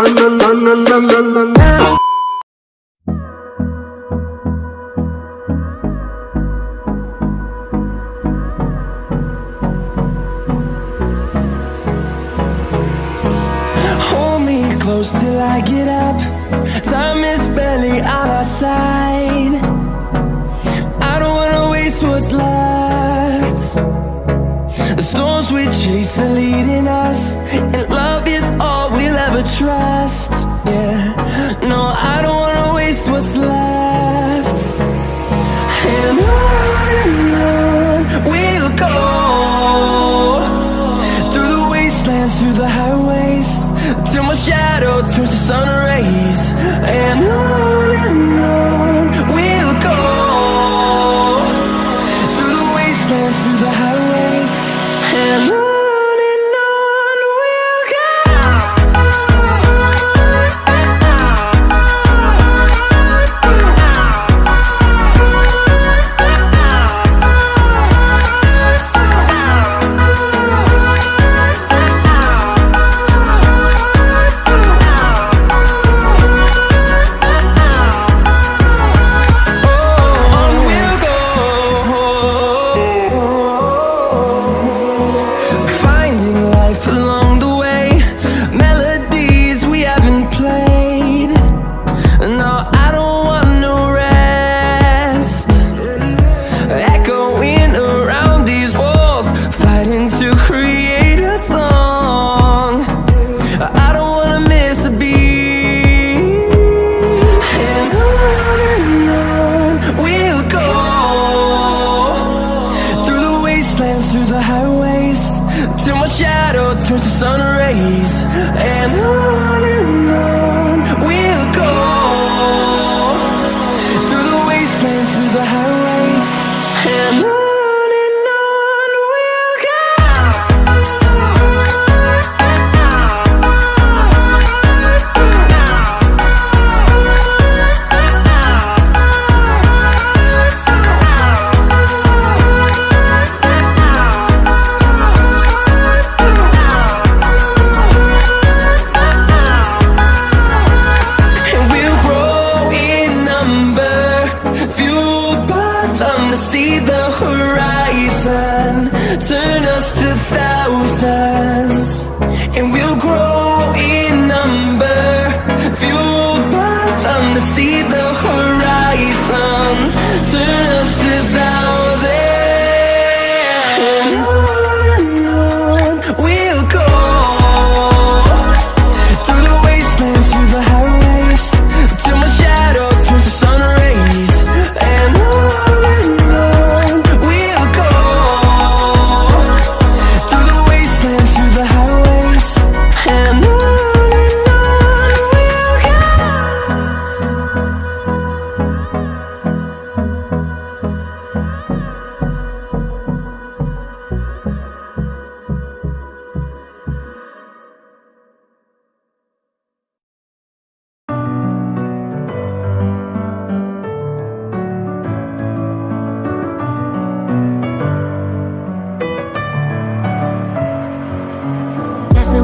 Hold me close till I get up. Time is barely on our side. I don't wanna waste what's left. The storms we chase are leading us, and love is all we'll ever trust. Yeah, no, I don't wanna waste what's left. And on we'll go, through the wastelands, through the highways, till my shadow turns to sun rays. And on we'll go, through the wastelands, through the highways, and on we'll go. Through the highways, till my shadow turns to sun rays. And on we'll go, through the wastelands, through the highways, and on we'll go. See the horizon, turn us to thousands, and we'll grow in number, fueled by them. To see the horizon, turn us to thousands, and on we'll go, through the wastelands, through the highways, till my shadow turns to sun rays. And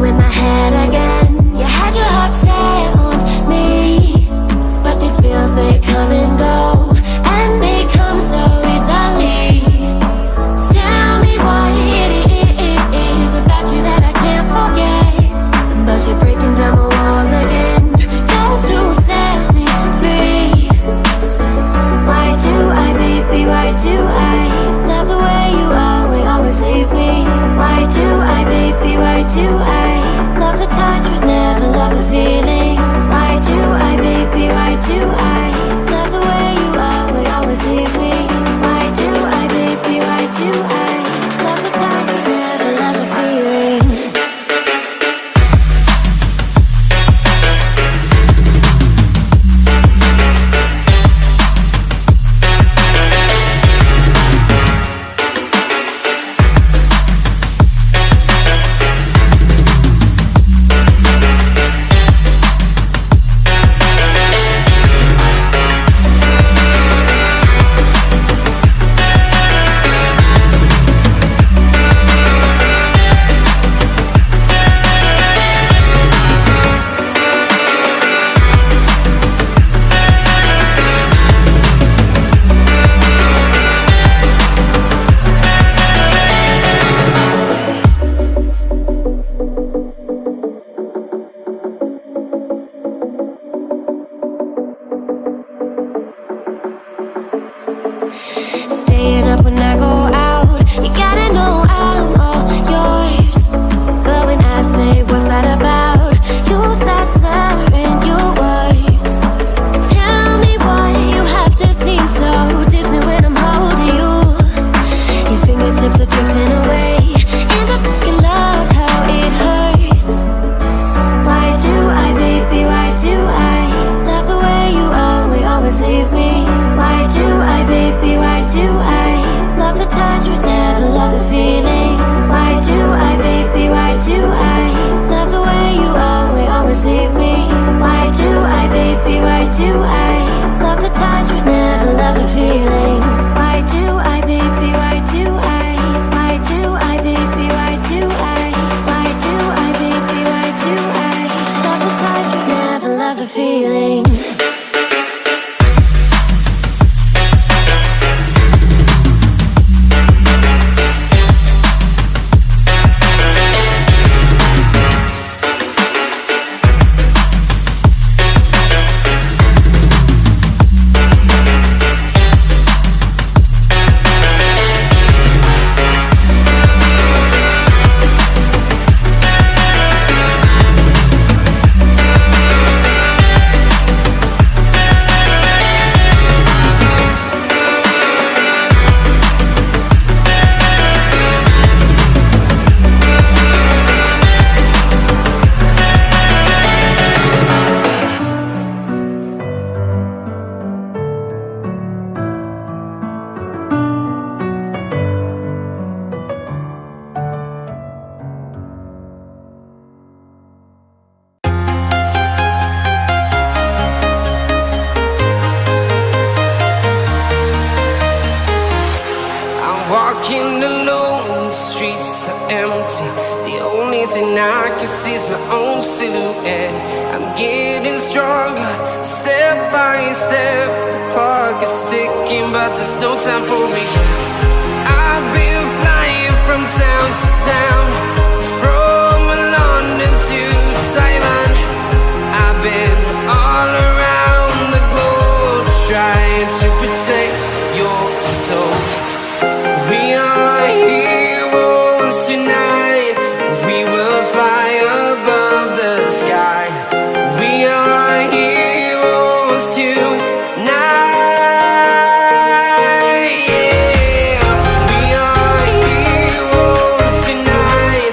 with my head again. You had your heart set on me, but these feels, they come and go, and they come so easily. Tell me what it is about you that I can't forget, but you're breaking down my walls again, just to set me free. Why do I, baby, why do I love the way you always leave me? Why do I, baby, why do I love the touch empty. The only thing I can see is my own silhouette. I'm getting stronger, step by step. The clock is ticking, but there's no time for me. I've been flying from town to town, from London to Taiwan. I've been all around the globe, trying to protect your soul. We are heroes tonight. We will fly above the sky. We are heroes tonight. Yeah. We are heroes tonight.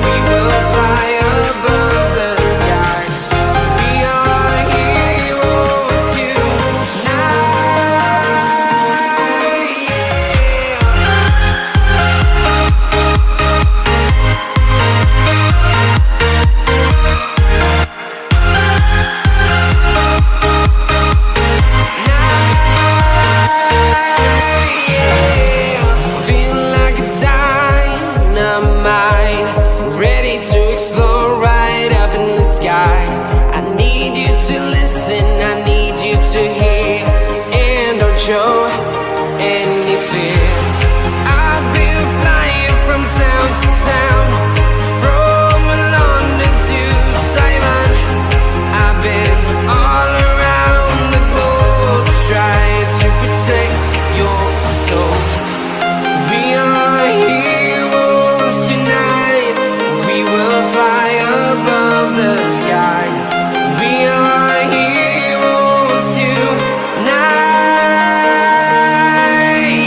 We will fly above the sky. We are heroes tonight. Feeling like a dynamite, ready to explode right up in the sky. I need you to listen, I need you to hear, and don't show any fear. I've been flying from town to town, from London to Taiwan. I've been all around the globe, trying to protect your soul. We are heroes tonight. We will fly above the sky. We are heroes tonight.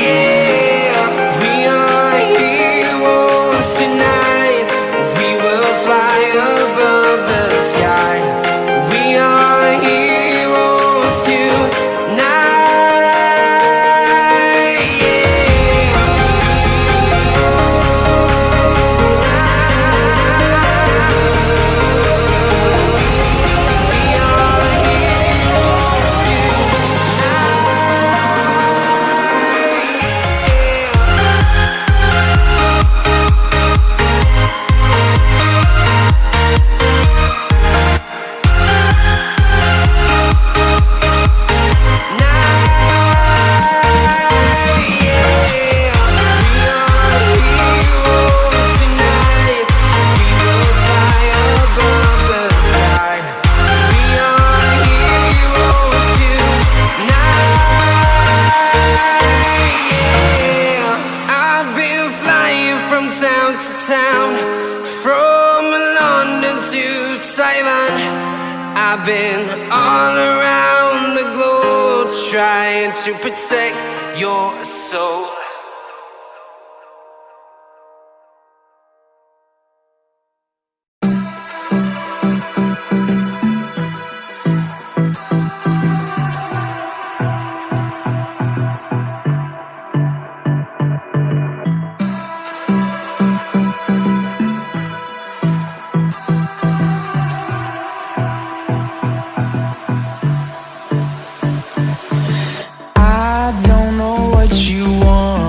Yeah. We are heroes tonight. We will fly above the sky. We are heroes tonight. Yeah. We are heroes tonight. We will fly above the sky. We are heroes tonight. Yeah. I've been flying from town to town, from London to Taiwan. I've been all around the globe, trying to protect your soul. I don't know what you want.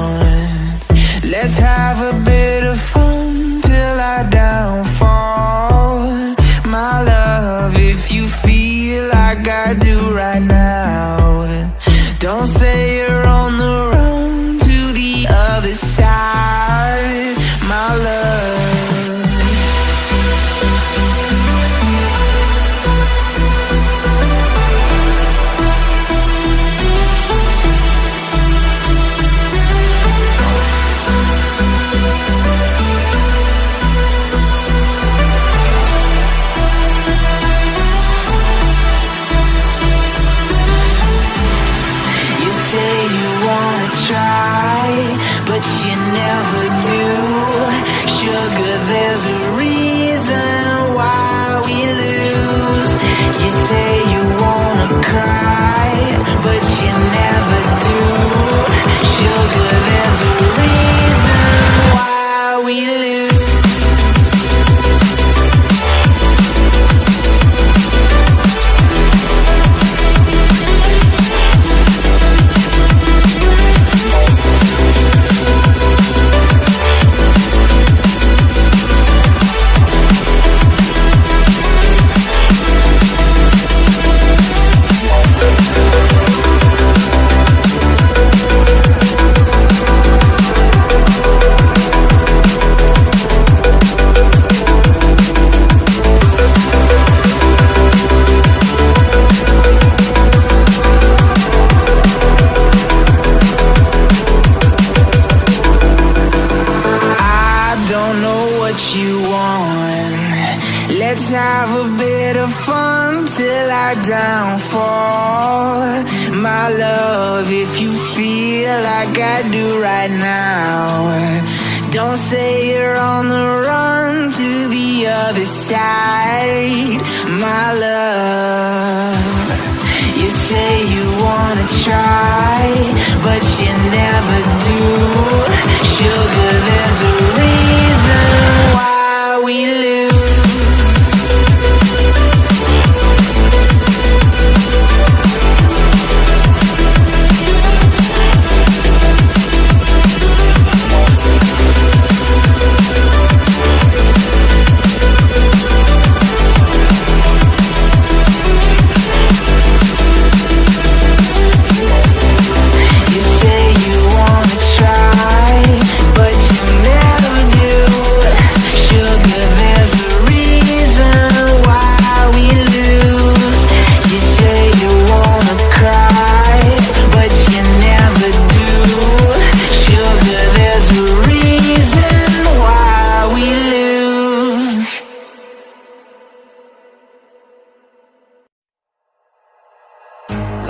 Let's have a bit of fun till our downfall. My love, if you feel like I do right now, don't say you're on the run to the other side. My love, you say you wanna try, but you never do. Sugar, there's a reason why we lose.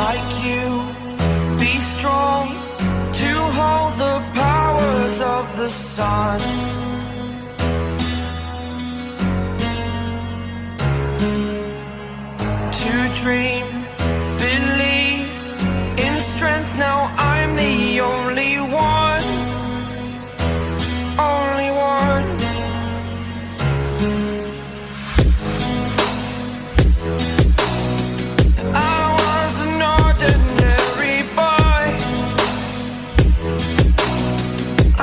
Like you, be strong to hold the powers of the sun. To dream, believe in strength. Now I'm the only one, only one.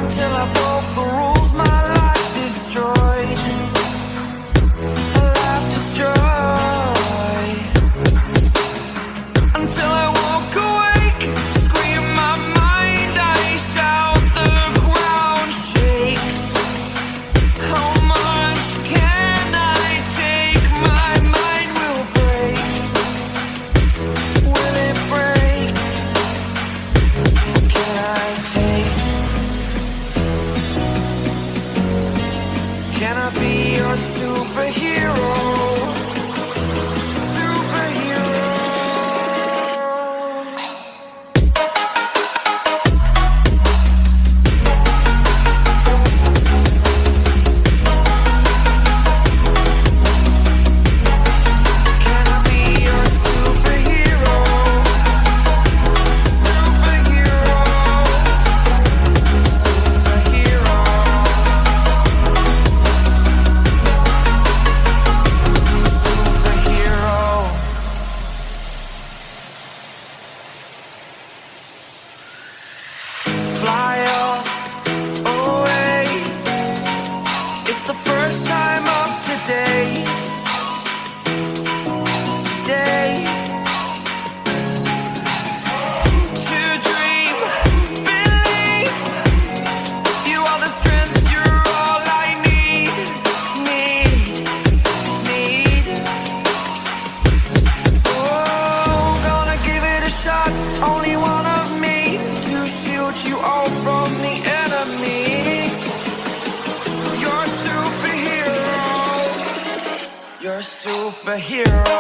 Until I broke the rules, my life destroyed. A life destroyed. Until I walk awake, scream my mind, I shout, the ground shakes. How much can I take? My mind will break. Will it break? Can I take? Can I be your superhero? Superhero. Can I be your superhero? Superhero. Superhero. Fly away. It's the first time of today. Today. To dream, believe. You are the strength, you're all I need. Need. Oh, gonna give it a shot. Only one of me to shield you all from the enemy. You're a superhero. You're a superhero.